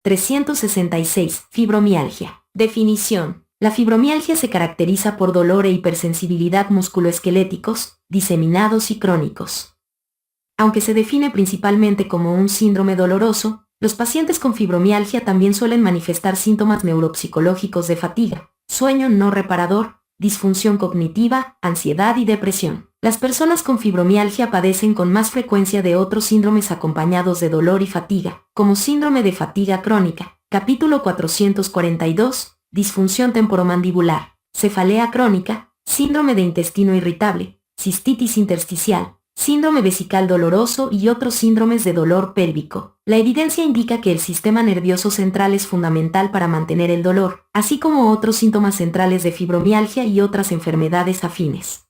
366. Fibromialgia. Definición. La fibromialgia se caracteriza por dolor e hipersensibilidad musculoesqueléticos, diseminados y crónicos. Aunque se define principalmente como un síndrome doloroso, los pacientes con fibromialgia también suelen manifestar síntomas neuropsicológicos de fatiga, sueño no reparador, disfunción cognitiva, ansiedad y depresión. Las personas con fibromialgia padecen con más frecuencia de otros síndromes acompañados de dolor y fatiga, como síndrome de fatiga crónica, capítulo 442, disfunción temporomandibular, cefalea crónica, síndrome de intestino irritable, cistitis intersticial, síndrome vesical doloroso y otros síndromes de dolor pélvico. La evidencia indica que el sistema nervioso central es fundamental para mantener el dolor, así como otros síntomas centrales de fibromialgia y otras enfermedades afines.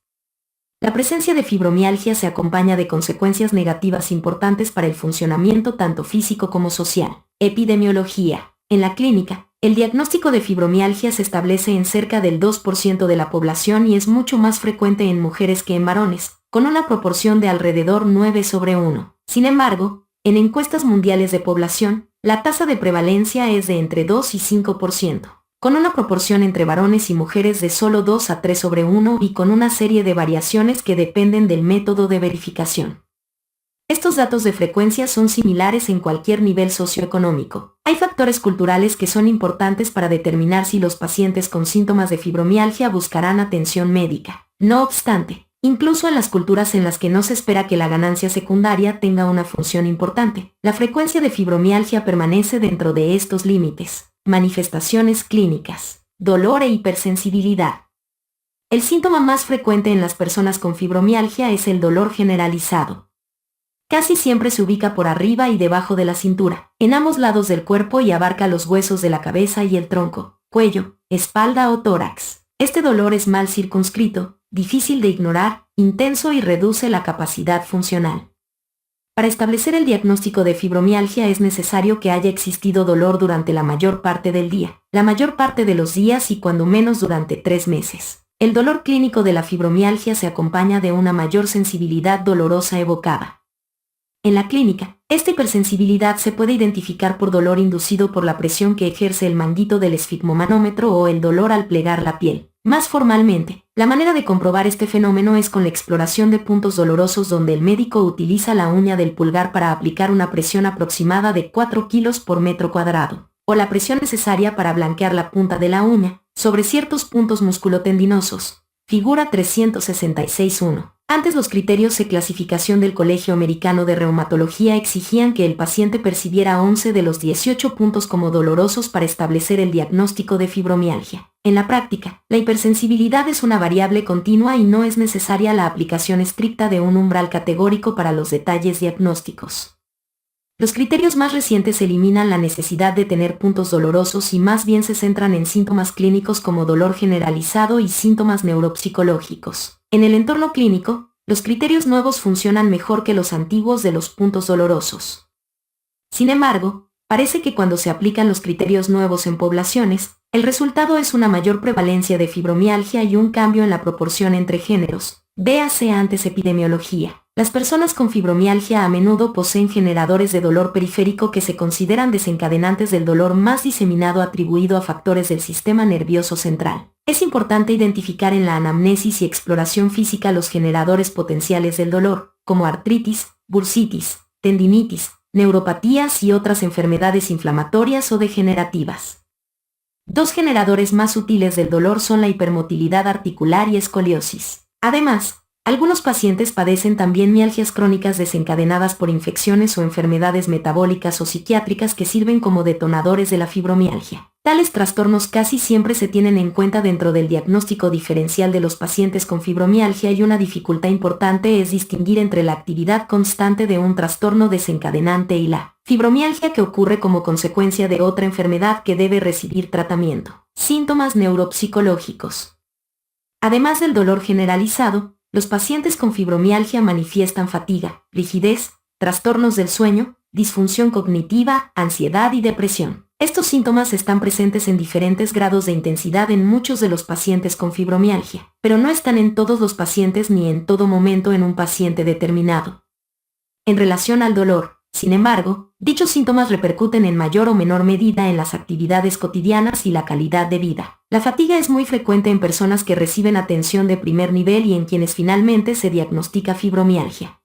La presencia de fibromialgia se acompaña de consecuencias negativas importantes para el funcionamiento tanto físico como social. Epidemiología. En la clínica, el diagnóstico de fibromialgia se establece en cerca del 2% de la población y es mucho más frecuente en mujeres que en varones, con una proporción de alrededor 9/1. Sin embargo, en encuestas mundiales de población, la tasa de prevalencia es de entre 2 y 5%, con una proporción entre varones y mujeres de solo 2 a 3/1 y con una serie de variaciones que dependen del método de verificación. Estos datos de frecuencia son similares en cualquier nivel socioeconómico. Hay factores culturales que son importantes para determinar si los pacientes con síntomas de fibromialgia buscarán atención médica. No obstante, incluso en las culturas en las que no se espera que la ganancia secundaria tenga una función importante, la frecuencia de fibromialgia permanece dentro de estos límites. Manifestaciones clínicas. Dolor e hipersensibilidad. El síntoma más frecuente en las personas con fibromialgia es el dolor generalizado. Casi siempre se ubica por arriba y debajo de la cintura, en ambos lados del cuerpo y abarca los huesos de la cabeza y el tronco, cuello, espalda o tórax. Este dolor es mal circunscrito, difícil de ignorar, intenso y reduce la capacidad funcional. Para establecer el diagnóstico de fibromialgia es necesario que haya existido dolor durante la mayor parte del día, la mayor parte de los días y cuando menos durante 3 meses. El dolor clínico de la fibromialgia se acompaña de una mayor sensibilidad dolorosa evocada. En la clínica, esta hipersensibilidad se puede identificar por dolor inducido por la presión que ejerce el manguito del esfigmomanómetro o el dolor al plegar la piel. Más formalmente, la manera de comprobar este fenómeno es con la exploración de puntos dolorosos donde el médico utiliza la uña del pulgar para aplicar una presión aproximada de 4 kilos por metro cuadrado, o la presión necesaria para blanquear la punta de la uña, sobre ciertos puntos musculotendinosos. Figura 366.1. Antes los criterios de clasificación del Colegio Americano de Reumatología exigían que el paciente percibiera 11 de los 18 puntos como dolorosos para establecer el diagnóstico de fibromialgia. En la práctica, la hipersensibilidad es una variable continua y no es necesaria la aplicación estricta de un umbral categórico para los detalles diagnósticos. Los criterios más recientes eliminan la necesidad de tener puntos dolorosos y más bien se centran en síntomas clínicos como dolor generalizado y síntomas neuropsicológicos. En el entorno clínico, los criterios nuevos funcionan mejor que los antiguos de los puntos dolorosos. Sin embargo, parece que cuando se aplican los criterios nuevos en poblaciones, el resultado es una mayor prevalencia de fibromialgia y un cambio en la proporción entre géneros. Véase antes epidemiología. Las personas con fibromialgia a menudo poseen generadores de dolor periférico que se consideran desencadenantes del dolor más diseminado atribuido a factores del sistema nervioso central. Es importante identificar en la anamnesis y exploración física los generadores potenciales del dolor, como artritis, bursitis, tendinitis, neuropatías y otras enfermedades inflamatorias o degenerativas. Dos generadores más sutiles del dolor son la hipermotilidad articular y escoliosis. Además, algunos pacientes padecen también mialgias crónicas desencadenadas por infecciones o enfermedades metabólicas o psiquiátricas que sirven como detonadores de la fibromialgia. Tales trastornos casi siempre se tienen en cuenta dentro del diagnóstico diferencial de los pacientes con fibromialgia y una dificultad importante es distinguir entre la actividad constante de un trastorno desencadenante y la fibromialgia que ocurre como consecuencia de otra enfermedad que debe recibir tratamiento. Síntomas neuropsicológicos. Además del dolor generalizado, los pacientes con fibromialgia manifiestan fatiga, rigidez, trastornos del sueño, disfunción cognitiva, ansiedad y depresión. Estos síntomas están presentes en diferentes grados de intensidad en muchos de los pacientes con fibromialgia, pero no están en todos los pacientes ni en todo momento en un paciente determinado. En relación al dolor, Sin embargo, dichos síntomas repercuten en mayor o menor medida en las actividades cotidianas y la calidad de vida. La fatiga es muy frecuente en personas que reciben atención de primer nivel y en quienes finalmente se diagnostica fibromialgia.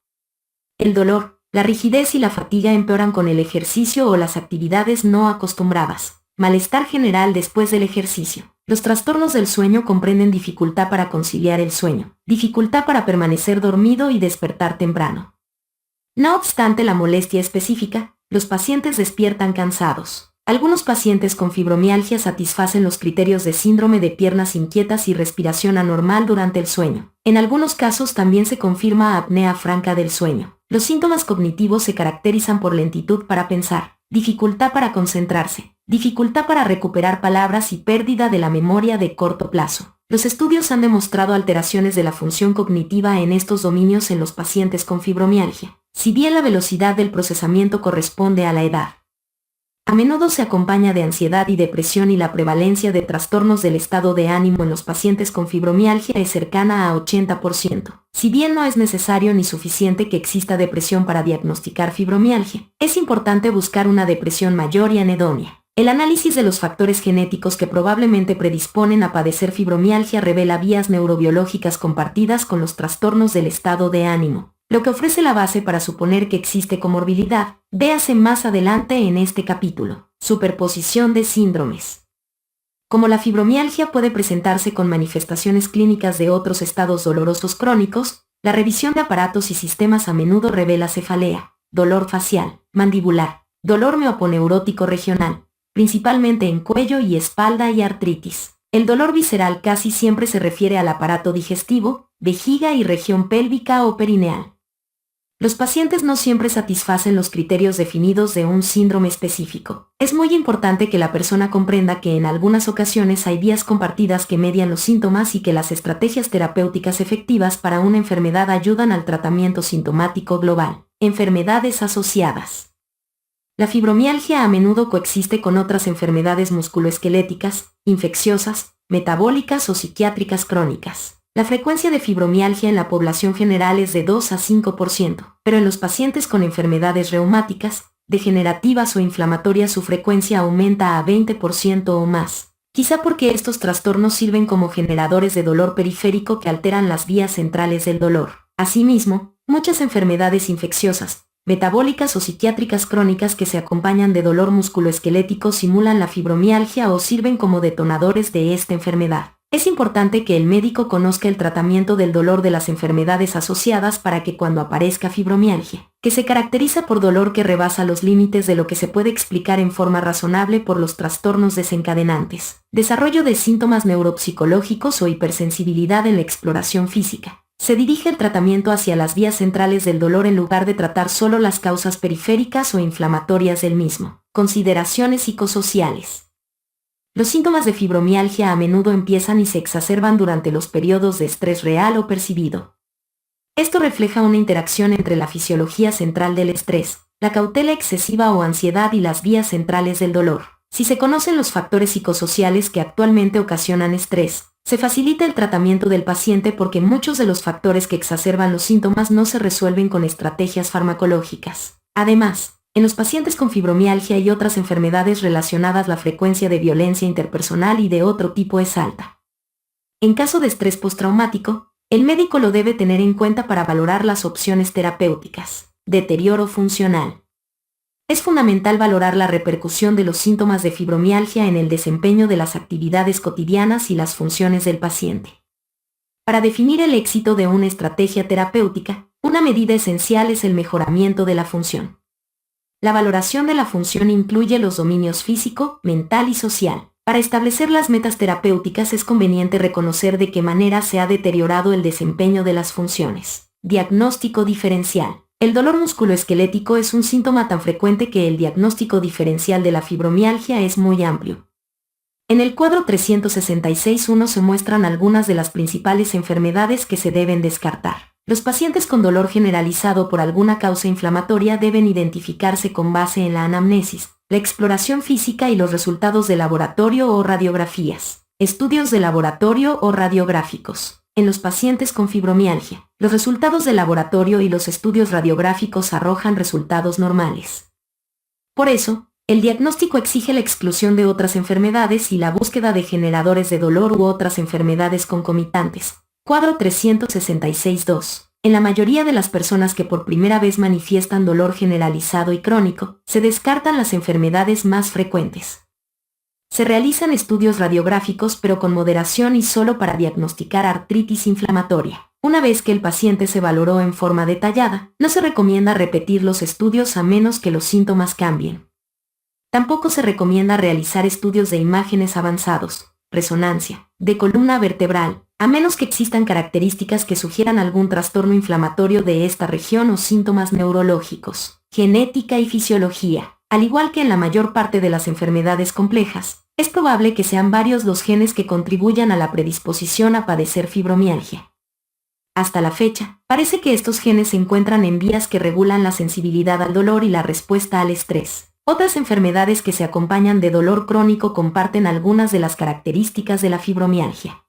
El dolor, la rigidez y la fatiga empeoran con el ejercicio o las actividades no acostumbradas. Malestar general después del ejercicio. Los trastornos del sueño comprenden dificultad para conciliar el sueño, dificultad para permanecer dormido y despertar temprano. No obstante la molestia específica, los pacientes despiertan cansados. Algunos pacientes con fibromialgia satisfacen los criterios de síndrome de piernas inquietas y respiración anormal durante el sueño. En algunos casos también se confirma apnea franca del sueño. Los síntomas cognitivos se caracterizan por lentitud para pensar, dificultad para concentrarse, dificultad para recuperar palabras y pérdida de la memoria de corto plazo. Los estudios han demostrado alteraciones de la función cognitiva en estos dominios en los pacientes con fibromialgia, si bien la velocidad del procesamiento corresponde a la edad. A menudo se acompaña de ansiedad y depresión y la prevalencia de trastornos del estado de ánimo en los pacientes con fibromialgia es cercana a 80%. Si bien no es necesario ni suficiente que exista depresión para diagnosticar fibromialgia, es importante buscar una depresión mayor y anedonia. El análisis de los factores genéticos que probablemente predisponen a padecer fibromialgia revela vías neurobiológicas compartidas con los trastornos del estado de ánimo, lo que ofrece la base para suponer que existe comorbilidad. Véase más adelante en este capítulo. Superposición de síndromes. Como la fibromialgia puede presentarse con manifestaciones clínicas de otros estados dolorosos crónicos, la revisión de aparatos y sistemas a menudo revela cefalea, dolor facial, mandibular, dolor meoponeurótico regional, principalmente en cuello y espalda y artritis. El dolor visceral casi siempre se refiere al aparato digestivo, vejiga y región pélvica o perineal. Los pacientes no siempre satisfacen los criterios definidos de un síndrome específico. Es muy importante que la persona comprenda que en algunas ocasiones hay vías compartidas que median los síntomas y que las estrategias terapéuticas efectivas para una enfermedad ayudan al tratamiento sintomático global. Enfermedades asociadas. La fibromialgia a menudo coexiste con otras enfermedades musculoesqueléticas, infecciosas, metabólicas o psiquiátricas crónicas. La frecuencia de fibromialgia en la población general es de 2 a 5%, pero en los pacientes con enfermedades reumáticas, degenerativas o inflamatorias su frecuencia aumenta a 20% o más, quizá porque estos trastornos sirven como generadores de dolor periférico que alteran las vías centrales del dolor. Asimismo, muchas enfermedades infecciosas, metabólicas o psiquiátricas crónicas que se acompañan de dolor musculoesquelético simulan la fibromialgia o sirven como detonadores de esta enfermedad. Es importante que el médico conozca el tratamiento del dolor de las enfermedades asociadas para que cuando aparezca fibromialgia, que se caracteriza por dolor que rebasa los límites de lo que se puede explicar en forma razonable por los trastornos desencadenantes, desarrollo de síntomas neuropsicológicos o hipersensibilidad en la exploración física. Se dirige el tratamiento hacia las vías centrales del dolor en lugar de tratar solo las causas periféricas o inflamatorias del mismo. Consideraciones psicosociales. Los síntomas de fibromialgia a menudo empiezan y se exacerban durante los periodos de estrés real o percibido. Esto refleja una interacción entre la fisiología central del estrés, la cautela excesiva o ansiedad y las vías centrales del dolor. Si se conocen los factores psicosociales que actualmente ocasionan estrés, se facilita el tratamiento del paciente porque muchos de los factores que exacerban los síntomas no se resuelven con estrategias farmacológicas. Además, en los pacientes con fibromialgia y otras enfermedades relacionadas la frecuencia de violencia interpersonal y de otro tipo es alta. En caso de estrés postraumático, el médico lo debe tener en cuenta para valorar las opciones terapéuticas. Deterioro funcional. Es fundamental valorar la repercusión de los síntomas de fibromialgia en el desempeño de las actividades cotidianas y las funciones del paciente. Para definir el éxito de una estrategia terapéutica, una medida esencial es el mejoramiento de la función. La valoración de la función incluye los dominios físico, mental y social. Para establecer las metas terapéuticas es conveniente reconocer de qué manera se ha deteriorado el desempeño de las funciones. Diagnóstico diferencial. El dolor musculoesquelético es un síntoma tan frecuente que el diagnóstico diferencial de la fibromialgia es muy amplio. En el cuadro 366.1 se muestran algunas de las principales enfermedades que se deben descartar. Los pacientes con dolor generalizado por alguna causa inflamatoria deben identificarse con base en la anamnesis, la exploración física y los resultados de laboratorio o radiografías. Estudios de laboratorio o radiográficos. En los pacientes con fibromialgia, los resultados de laboratorio y los estudios radiográficos arrojan resultados normales. Por eso, el diagnóstico exige la exclusión de otras enfermedades y la búsqueda de generadores de dolor u otras enfermedades concomitantes. Cuadro 366-2. En la mayoría de las personas que por primera vez manifiestan dolor generalizado y crónico, se descartan las enfermedades más frecuentes. Se realizan estudios radiográficos pero con moderación y solo para diagnosticar artritis inflamatoria. Una vez que el paciente se valoró en forma detallada, no se recomienda repetir los estudios a menos que los síntomas cambien. Tampoco se recomienda realizar estudios de imágenes avanzados, resonancia, de columna vertebral, a menos que existan características que sugieran algún trastorno inflamatorio de esta región o síntomas neurológicos, genética y fisiología. Al igual que en la mayor parte de las enfermedades complejas, es probable que sean varios los genes que contribuyan a la predisposición a padecer fibromialgia. Hasta la fecha, parece que estos genes se encuentran en vías que regulan la sensibilidad al dolor y la respuesta al estrés. Otras enfermedades que se acompañan de dolor crónico comparten algunas de las características de la fibromialgia.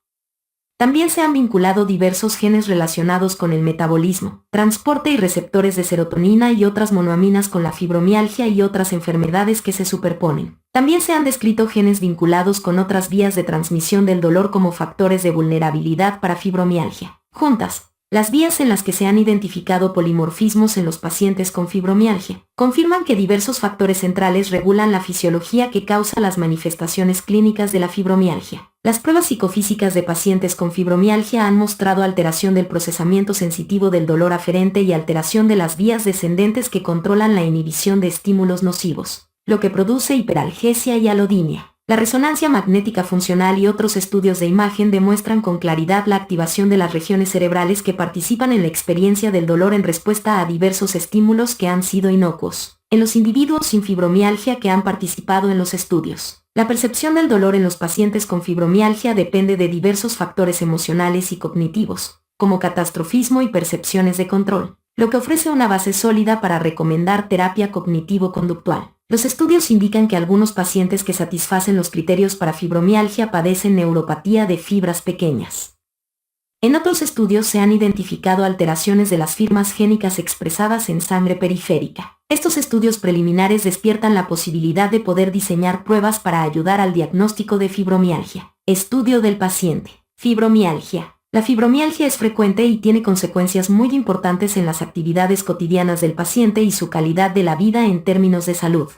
También se han vinculado diversos genes relacionados con el metabolismo, transporte y receptores de serotonina y otras monoaminas con la fibromialgia y otras enfermedades que se superponen. También se han descrito genes vinculados con otras vías de transmisión del dolor como factores de vulnerabilidad para fibromialgia. Juntas, las vías en las que se han identificado polimorfismos en los pacientes con fibromialgia confirman que diversos factores centrales regulan la fisiología que causa las manifestaciones clínicas de la fibromialgia. Las pruebas psicofísicas de pacientes con fibromialgia han mostrado alteración del procesamiento sensitivo del dolor aferente y alteración de las vías descendentes que controlan la inhibición de estímulos nocivos, lo que produce hiperalgesia y alodinia. La resonancia magnética funcional y otros estudios de imagen demuestran con claridad la activación de las regiones cerebrales que participan en la experiencia del dolor en respuesta a diversos estímulos que han sido inocuos. En los individuos sin fibromialgia que han participado en los estudios, la percepción del dolor en los pacientes con fibromialgia depende de diversos factores emocionales y cognitivos, como catastrofismo y percepciones de control, lo que ofrece una base sólida para recomendar terapia cognitivo-conductual. Los estudios indican que algunos pacientes que satisfacen los criterios para fibromialgia padecen neuropatía de fibras pequeñas. En otros estudios se han identificado alteraciones de las firmas génicas expresadas en sangre periférica. Estos estudios preliminares despiertan la posibilidad de poder diseñar pruebas para ayudar al diagnóstico de fibromialgia. Estudio del paciente. Fibromialgia. La fibromialgia es frecuente y tiene consecuencias muy importantes en las actividades cotidianas del paciente y su calidad de la vida en términos de salud.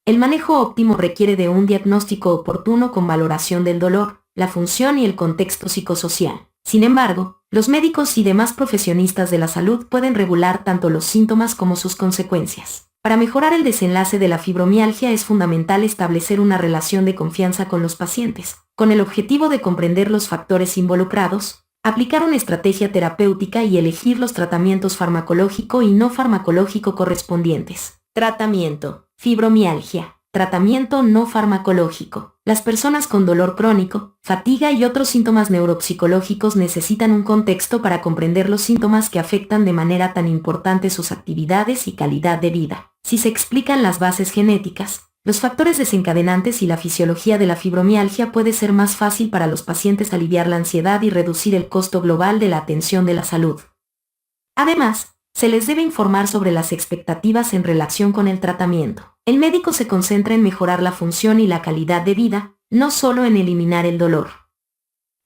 El manejo óptimo requiere de un diagnóstico oportuno con valoración del dolor, la función y el contexto psicosocial. Sin embargo, los médicos y demás profesionistas de la salud pueden regular tanto los síntomas como sus consecuencias. Para mejorar el desenlace de la fibromialgia es fundamental establecer una relación de confianza con los pacientes, con el objetivo de comprender los factores involucrados, aplicar una estrategia terapéutica y elegir los tratamientos farmacológico y no farmacológico correspondientes. Tratamiento. Fibromialgia. Tratamiento no farmacológico. Las personas con dolor crónico, fatiga y otros síntomas neuropsicológicos necesitan un contexto para comprender los síntomas que afectan de manera tan importante sus actividades y calidad de vida. Si se explican las bases genéticas, los factores desencadenantes y la fisiología de la fibromialgia, puede ser más fácil para los pacientes aliviar la ansiedad y reducir el costo global de la atención de la salud. Además, se les debe informar sobre las expectativas en relación con el tratamiento. El médico se concentra en mejorar la función y la calidad de vida, no solo en eliminar el dolor.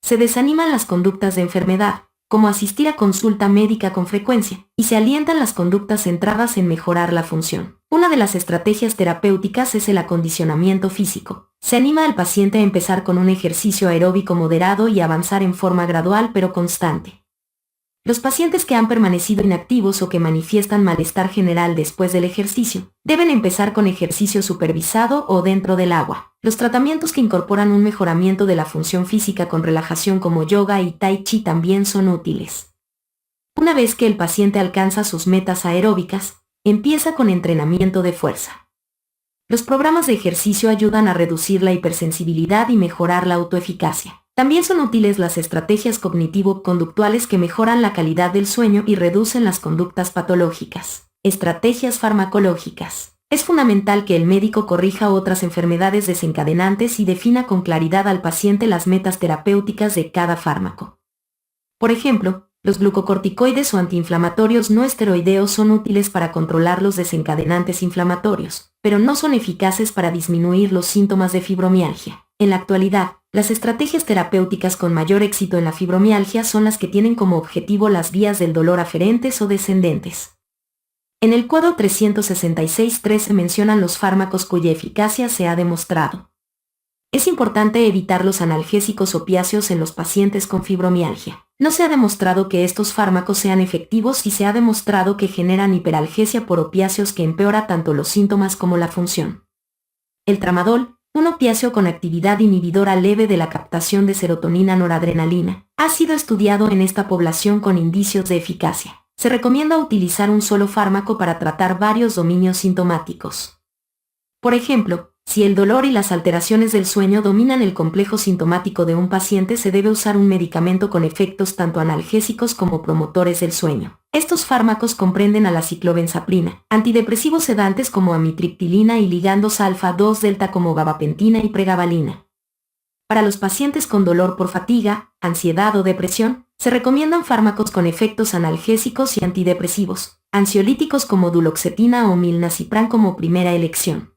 Se desaniman las conductas de enfermedad, como asistir a consulta médica con frecuencia, y se alientan las conductas centradas en mejorar la función. Una de las estrategias terapéuticas es el acondicionamiento físico. Se anima al paciente a empezar con un ejercicio aeróbico moderado y avanzar en forma gradual pero constante. Los pacientes que han permanecido inactivos o que manifiestan malestar general después del ejercicio, deben empezar con ejercicio supervisado o dentro del agua. Los tratamientos que incorporan un mejoramiento de la función física con relajación como yoga y tai chi también son útiles. Una vez que el paciente alcanza sus metas aeróbicas, empieza con entrenamiento de fuerza. Los programas de ejercicio ayudan a reducir la hipersensibilidad y mejorar la autoeficacia. También son útiles las estrategias cognitivo-conductuales que mejoran la calidad del sueño y reducen las conductas patológicas. Estrategias farmacológicas. Es fundamental que el médico corrija otras enfermedades desencadenantes y defina con claridad al paciente las metas terapéuticas de cada fármaco. Por ejemplo, los glucocorticoides o antiinflamatorios no esteroideos son útiles para controlar los desencadenantes inflamatorios, pero no son eficaces para disminuir los síntomas de fibromialgia. En la actualidad, las estrategias terapéuticas con mayor éxito en la fibromialgia son las que tienen como objetivo las vías del dolor aferentes o descendentes. En el cuadro 366.3 se mencionan los fármacos cuya eficacia se ha demostrado. Es importante evitar los analgésicos opiáceos en los pacientes con fibromialgia. No se ha demostrado que estos fármacos sean efectivos y se ha demostrado que generan hiperalgesia por opiáceos que empeora tanto los síntomas como la función. El tramadol, un opiáceo con actividad inhibidora leve de la captación de serotonina-noradrenalina, ha sido estudiado en esta población con indicios de eficacia. Se recomienda utilizar un solo fármaco para tratar varios dominios sintomáticos. Por ejemplo, si el dolor y las alteraciones del sueño dominan el complejo sintomático de un paciente, se debe usar un medicamento con efectos tanto analgésicos como promotores del sueño. Estos fármacos comprenden a la ciclobenzaprina, antidepresivos sedantes como amitriptilina y ligandos alfa-2 delta como gabapentina y pregabalina. Para los pacientes con dolor por fatiga, ansiedad o depresión, se recomiendan fármacos con efectos analgésicos y antidepresivos, ansiolíticos como duloxetina o milnacipran como primera elección.